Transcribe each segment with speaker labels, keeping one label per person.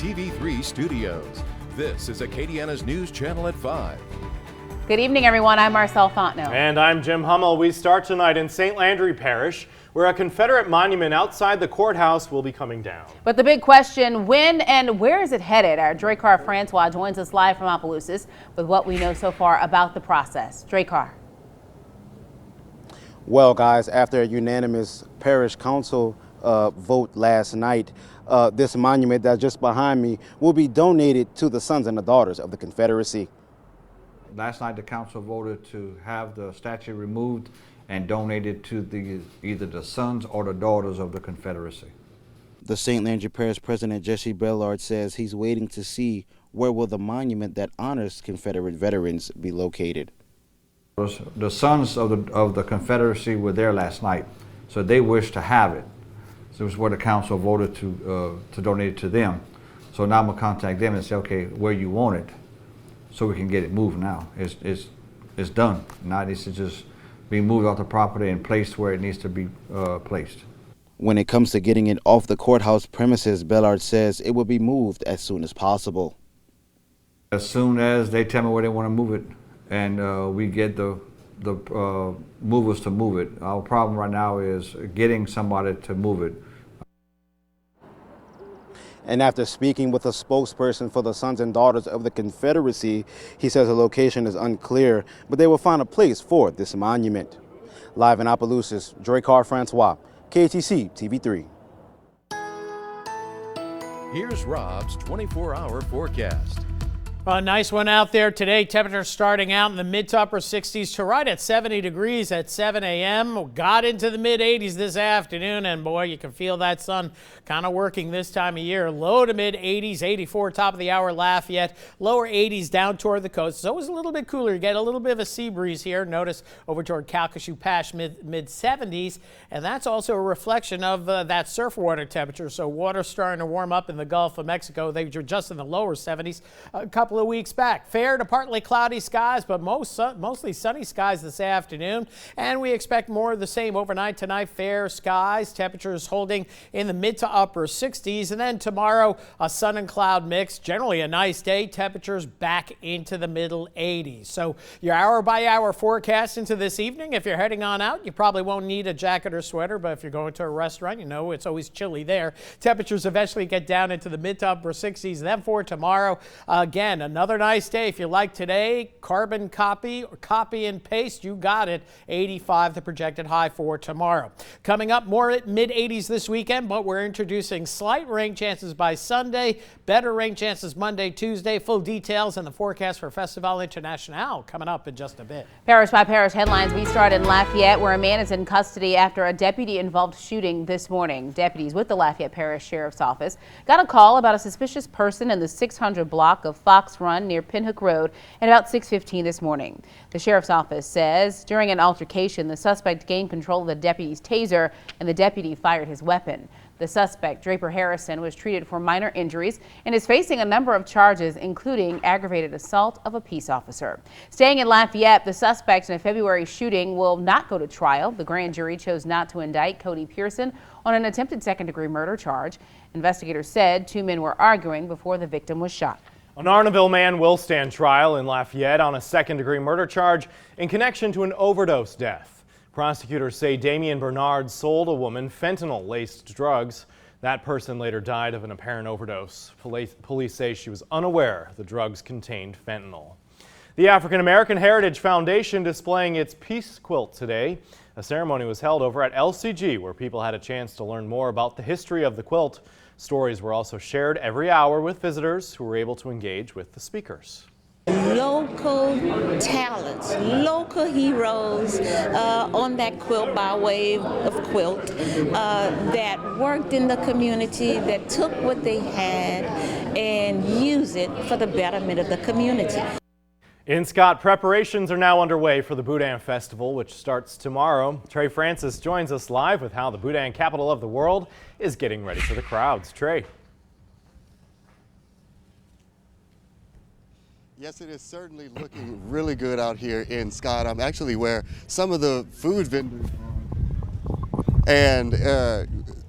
Speaker 1: TV3 studios. This is Acadiana's News Channel at 5.
Speaker 2: Good evening, everyone. I'm Marcel Fontenot.
Speaker 3: And I'm Jim Hummel. We start tonight in St. Landry Parish, where a Confederate monument outside the courthouse will be coming down.
Speaker 2: But the big question, when and where is it headed? Our Dracar Francois joins us live from Opelousas with what we know so far about the process. Dracar.
Speaker 4: Well, guys, after a unanimous parish council vote last night, this monument that's just behind me will be donated to the sons and the daughters of the Confederacy.
Speaker 5: Last night the council voted to have the statue removed and donated to either the sons or the daughters of the Confederacy.
Speaker 4: The St. Landry Parish President Jesse Bellard says he's waiting to see where will the monument that honors Confederate veterans be located.
Speaker 5: The sons of the Confederacy were there last night, so they wish to have it. So it was where the council voted to donate it to them. So now I'm gonna contact them and say, okay, where you want it, so we can get it moved now. It's done. Now it needs to just be moved off the property and placed where it needs to be placed.
Speaker 4: When it comes to getting it off the courthouse premises, Bellard says it will be moved as soon as possible.
Speaker 5: As soon as they tell me where they want to move it, and we get the movers to move it. Our problem right now is getting somebody to move it.
Speaker 4: And after speaking with a spokesperson for the Sons and Daughters of the Confederacy, he says the location is unclear, but they will find a place for this monument. Live in Opelousas, Dracar Francois, KTC TV3.
Speaker 1: Here's Rob's 24-hour forecast.
Speaker 6: A nice one out there today. Temperatures starting out in the mid to upper 60s to right at 70 degrees at 7 a.m. Got into the mid 80s this afternoon, and boy, you can feel that sun kind of working this time of year. Low to mid 80s, 84 top of the hour Lafayette, lower 80s down toward the coast. It's always a little bit cooler. You get a little bit of a sea breeze here. Notice over toward Calcasieu Pass mid 70s, and that's also a reflection of that surf water temperature. So water starting to warm up in the Gulf of Mexico. They were just in the lower 70s a couple of weeks back. Fair to partly cloudy skies, but mostly sunny skies this afternoon, and we expect more of the same overnight tonight. Fair skies, temperatures holding in the mid to upper 60s, and then tomorrow a sun and cloud mix. Generally a nice day, temperatures back into the middle 80s. So your hour by hour forecast into this evening. If you're heading on out, you probably won't need a jacket or sweater, but if you're going to a restaurant, you know it's always chilly there. Temperatures eventually get down into the mid to upper 60s. Then for tomorrow, again, another nice day. If you like today, carbon copy or copy and paste, you got it. 85 the projected high for tomorrow. Coming up, more at mid 80s this weekend, but we're introducing slight rain chances by Sunday, better rain chances Monday, Tuesday. Full details and the forecast for Festival International coming up in just a bit.
Speaker 2: Parish by Parish headlines. We start in Lafayette, where a man is in custody after a deputy-involved shooting this morning. Deputies with the Lafayette Parish Sheriff's Office got a call about a suspicious person in the 600 block of Fox Run near Pinhook Road at about 6:15 this morning. The Sheriff's Office says during an altercation, the suspect gained control of the deputy's taser and the deputy fired his weapon. The suspect, Draper Harrison, was treated for minor injuries and is facing a number of charges, including aggravated assault of a peace officer. Staying in Lafayette, the suspect in a February shooting will not go to trial. The grand jury chose not to indict Cody Pearson on an attempted second-degree murder charge. Investigators said two men were arguing before the victim was shot.
Speaker 3: An Arnaville man will stand trial in Lafayette on a second-degree murder charge in connection to an overdose death. Prosecutors say Damian Bernard sold a woman fentanyl-laced drugs. That person later died of an apparent overdose. Police say she was unaware the drugs contained fentanyl. The African American Heritage Foundation displaying its peace quilt today. A ceremony was held over at LCG where people had a chance to learn more about the history of the quilt. Stories were also shared every hour with visitors who were able to engage with the speakers.
Speaker 7: Local talents, local heroes on that quilt by way of quilt that worked in the community, that took what they had and used it for the betterment of the community.
Speaker 3: In Scott, preparations are now underway for the Boudin Festival, which starts tomorrow. Trey Francis joins us live with how the Boudin, capital of the world, is getting ready for the crowds. Trey.
Speaker 8: Yes, it is certainly looking really good out here in Scott. I'm actually where some of the food vendors are. And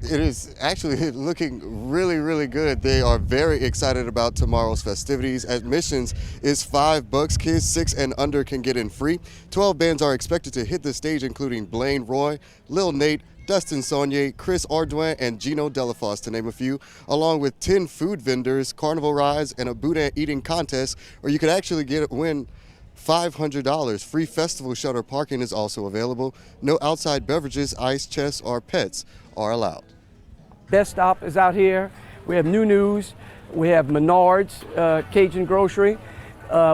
Speaker 8: It is actually looking really, really good. They are very excited about tomorrow's festivities. Admissions is $5. Kids 6 and under can get in free. 12 bands are expected to hit the stage, including Blaine Roy, Lil Nate, Dustin Saunier, Chris Ardoin, and Gino Delafosse, to name a few, along with 10 food vendors, carnival rides, and a boudin eating contest, or you could actually win $500. Free festival shutter parking is also available. No outside beverages, ice chests, or pets are allowed.
Speaker 9: Best Stop is out here. We have New News. We have Menards, Cajun Grocery.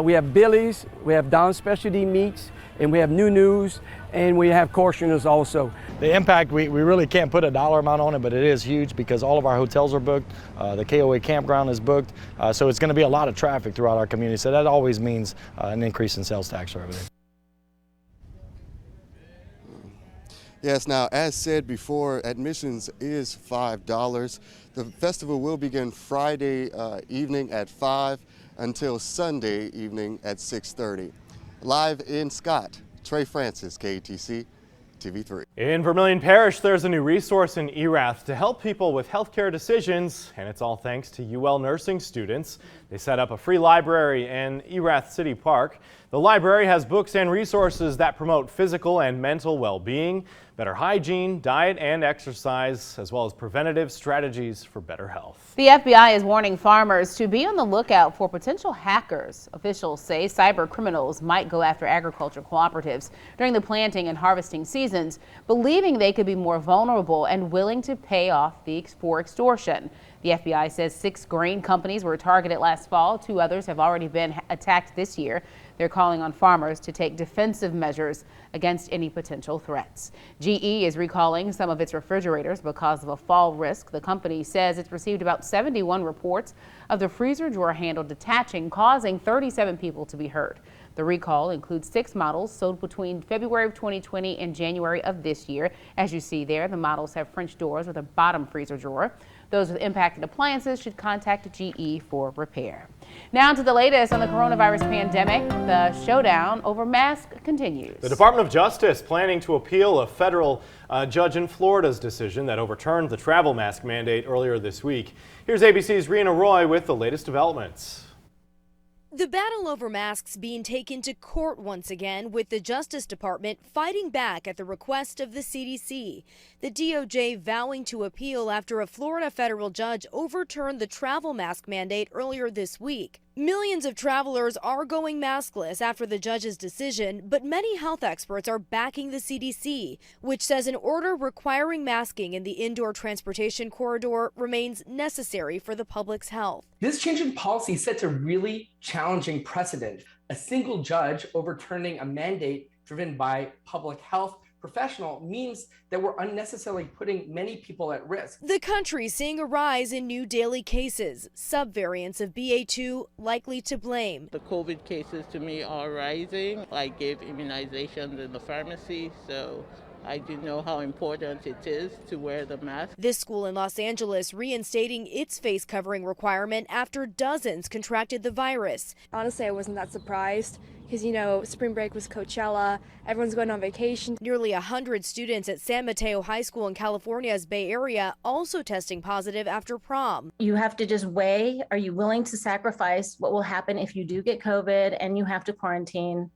Speaker 9: We have Billy's. We have Don's Specialty Meats. And we have New News. And we have Corshioners also.
Speaker 10: The impact, we really can't put a dollar amount on it, but it is huge because all of our hotels are booked. The KOA campground is booked. So it's going to be a lot of traffic throughout our community. So that always means an increase in sales tax revenue.
Speaker 8: Yes, now, as said before, admissions is $5. The festival will begin Friday evening at 5 until Sunday evening at 6:30. Live in Scott, Trey Francis, KTC TV3.
Speaker 3: In Vermilion Parish, there's a new resource in Erath to help people with healthcare decisions, and it's all thanks to UL nursing students. They set up a free library in Erath City Park. The library has books and resources that promote physical and mental well-being, better hygiene, diet and exercise, as well as preventative strategies for better health.
Speaker 2: The FBI is warning farmers to be on the lookout for potential hackers. Officials say cyber criminals might go after agriculture cooperatives during the planting and harvesting seasons, believing they could be more vulnerable and willing to pay off for extortion. The FBI says 6 grain companies were targeted last fall. 2 others have already been attacked this year. They're calling on farmers to take defensive measures against any potential threats. GE is recalling some of its refrigerators because of a fall risk. The company says it's received about 71 reports of the freezer drawer handle detaching, causing 37 people to be hurt. The recall includes 6 models sold between February of 2020 and January of this year. As you see there, the models have French doors with a bottom freezer drawer. Those with impacted appliances should contact GE for repair. Now to the latest on the coronavirus pandemic. The showdown over masks continues.
Speaker 3: The Department of Justice planning to appeal a federal judge in Florida's decision that overturned the travel mask mandate earlier this week. Here's ABC's Rena Roy with the latest developments.
Speaker 11: The battle over masks being taken to court once again, with the Justice Department fighting back at the request of the CDC. The DOJ vowing to appeal after a Florida federal judge overturned the travel mask mandate earlier this week. Millions of travelers are going maskless after the judge's decision, but many health experts are backing the CDC, which says an order requiring masking in the indoor transportation corridor remains necessary for the public's health.
Speaker 12: This change in policy sets a really challenging precedent. A single judge overturning a mandate driven by public health professional means that we're unnecessarily putting many people at risk.
Speaker 11: The country seeing a rise in new daily cases, subvariants of BA2 likely to blame.
Speaker 13: The COVID cases to me are rising. I gave immunizations in the pharmacy, so I do know how important it is to wear the mask.
Speaker 11: This school in Los Angeles reinstating its face covering requirement after dozens contracted the virus.
Speaker 14: Honestly, I wasn't that surprised because, you know, spring break was Coachella, everyone's going on vacation.
Speaker 11: Nearly 100 students at San Mateo High School in California's Bay Area also testing positive after prom.
Speaker 15: You have to just weigh, are you willing to sacrifice what will happen if you do get COVID and you have to quarantine?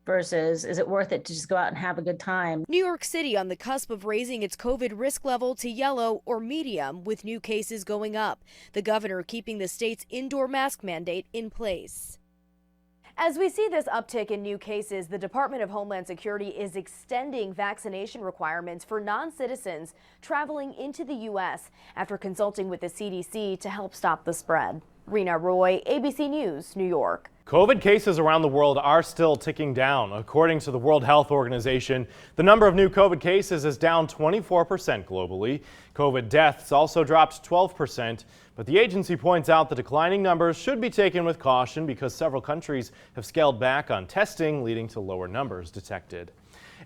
Speaker 15: Versus, is it worth it to just go out and have a good time?
Speaker 11: New York City on the cusp of raising its COVID risk level to yellow or medium, with new cases going up. The governor keeping the state's indoor mask mandate in place. As we see this uptick in new cases, the Department of Homeland Security is extending vaccination requirements for non-citizens traveling into the U.S. after consulting with the CDC to help stop the spread. Rena Roy, ABC News, New York.
Speaker 3: COVID cases around the world are still ticking down. According to the World Health Organization, the number of new COVID cases is down 24% globally. COVID deaths also dropped 12%, but the agency points out the declining numbers should be taken with caution because several countries have scaled back on testing, leading to lower numbers detected.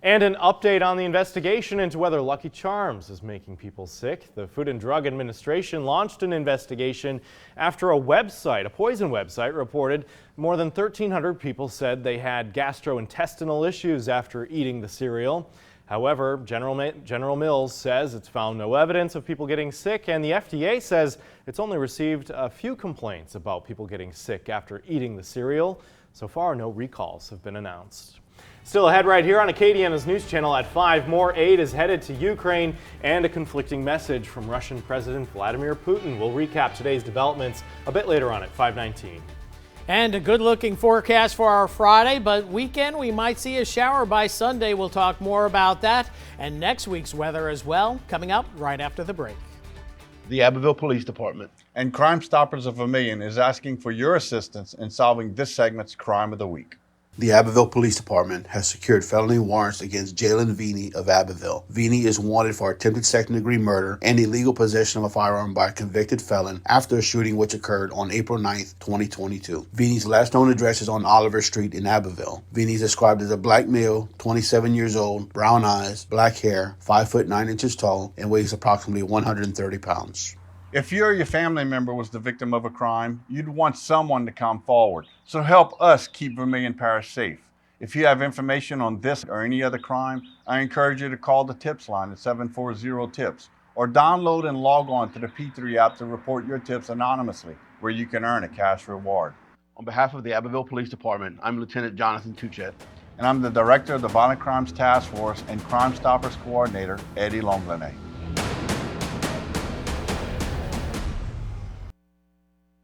Speaker 3: And an update on the investigation into whether Lucky Charms is making people sick. The Food and Drug Administration launched an investigation after a poison website, reported more than 1,300 people said they had gastrointestinal issues after eating the cereal. However, General Mills says it's found no evidence of people getting sick, and the FDA says it's only received a few complaints about people getting sick after eating the cereal. So far, no recalls have been announced. Still ahead right here on Acadiana's News Channel at 5, more aid is headed to Ukraine and a conflicting message from Russian President Vladimir Putin. We'll recap today's developments a bit later on at 5:19.
Speaker 6: And a good-looking forecast for our Friday, but weekend we might see a shower by Sunday. We'll talk more about that and next week's weather as well, coming up right after the break.
Speaker 16: The Abbeville Police Department and Crime Stoppers of Vermilion is asking for your assistance in solving this segment's Crime of the Week.
Speaker 17: The Abbeville Police Department has secured felony warrants against Jalen Vini of Abbeville. Vini is wanted for attempted second-degree murder and illegal possession of a firearm by a convicted felon after a shooting which occurred on April 9th, 2022. Vini's last known address is on Oliver Street in Abbeville. Vini is described as a black male, 27 years old, brown eyes, black hair, 5 foot 9 inches tall, and weighs approximately 130 pounds.
Speaker 16: If you or your family member was the victim of a crime, you'd want someone to come forward. So help us keep Vermilion Parish safe. If you have information on this or any other crime, I encourage you to call the TIPS line at 740-TIPS or download and log on to the P3 app to report your tips anonymously, where you can earn a cash reward.
Speaker 17: On behalf of the Abbeville Police Department, I'm Lieutenant Jonathan Tuchet.
Speaker 16: And I'm the Director of the Violent Crimes Task Force and Crime Stoppers Coordinator, Eddie Longlane.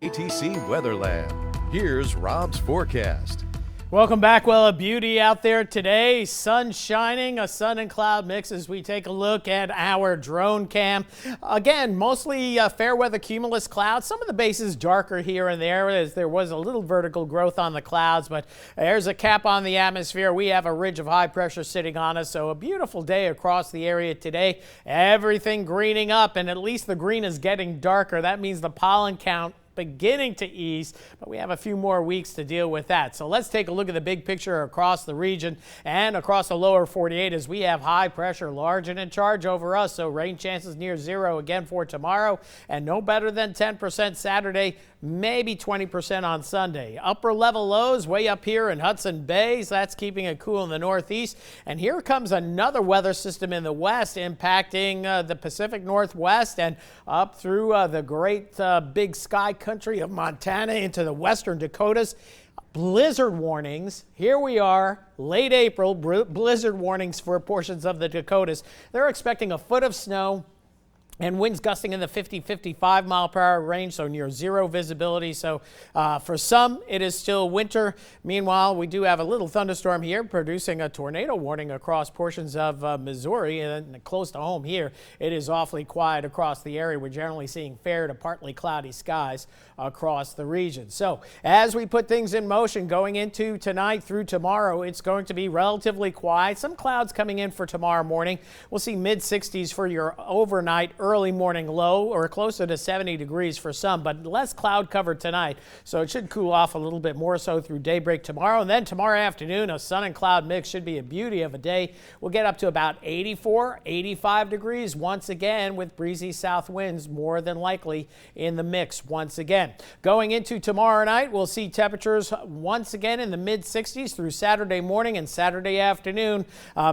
Speaker 1: ATC Weatherland. Here's Rob's forecast.
Speaker 6: Welcome back. Well, a beauty out there today. Sun shining, a sun and cloud mix as we take a look at our drone cam. Again, mostly fair weather cumulus clouds. Some of the bases darker here and there as there was a little vertical growth on the clouds, but there's a cap on the atmosphere. We have a ridge of high pressure sitting on us, so a beautiful day across the area today. Everything greening up, and at least the green is getting darker. That means the pollen count beginning to ease, but we have a few more weeks to deal with that. So let's take a look at the big picture across the region and across the lower 48 as we have high pressure large and in charge over us. So rain chances near zero again for tomorrow and no better than 10% Saturday, maybe 20% on Sunday. Upper level lows way up here in Hudson Bay. So that's keeping it cool in the northeast. And here comes another weather system in the west impacting the Pacific Northwest and up through the great big sky country of Montana into the western Dakotas. Blizzard warnings. Here we are, late April, blizzard warnings for portions of the Dakotas. They're expecting a foot of snow and winds gusting in the 50-55 mile per hour range, so near zero visibility. So for some, it is still winter. Meanwhile, we do have a little thunderstorm here producing a tornado warning across portions of Missouri and close to home here. It is awfully quiet across the area. We're generally seeing fair to partly cloudy skies across the region. So as we put things in motion going into tonight through tomorrow, it's going to be relatively quiet. Some clouds coming in for tomorrow morning. We'll see mid-60s for your overnight early morning low, or closer to 70 degrees for some, but less cloud cover tonight. So it should cool off a little bit more so through daybreak tomorrow. And then tomorrow afternoon, a sun and cloud mix should be a beauty of a day. We'll get up to about 84, 85 degrees once again with breezy south winds more than likely in the mix once again. Going into tomorrow night, we'll see temperatures once again in the mid 60s through Saturday morning and Saturday afternoon,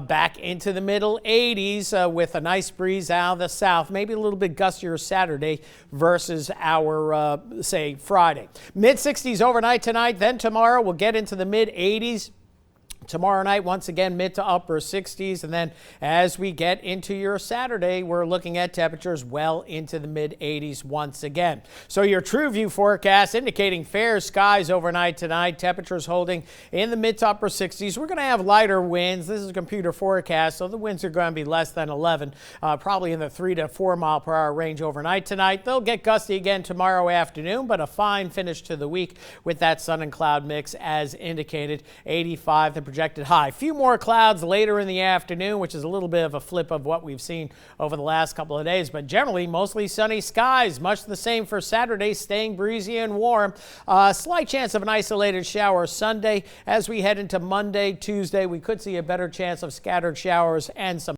Speaker 6: back into the middle 80s with a nice breeze out of the south. Maybe a little bit gustier Saturday versus our, say, Friday. Mid 60s overnight tonight, then tomorrow we'll get into the mid 80s. Tomorrow night, once again, mid to upper 60s. And then as we get into your Saturday, we're looking at temperatures well into the mid 80s once again. So your true view forecast indicating fair skies overnight tonight. Temperatures holding in the mid to upper 60s. We're going to have lighter winds. This is a computer forecast, so the winds are going to be less than 11, probably in the 3 to 4 mile per hour range overnight tonight. They'll get gusty again tomorrow afternoon, but a fine finish to the week with that sun and cloud mix as indicated. 85 the projected high. Few more clouds later in the afternoon, which is a little bit of a flip of what we've seen over the last couple of days, but generally mostly sunny skies. Much the same for Saturday, staying breezy and warm. Slight chance of an isolated shower Sunday. As we head into Monday, Tuesday, we could see a better chance of scattered showers and some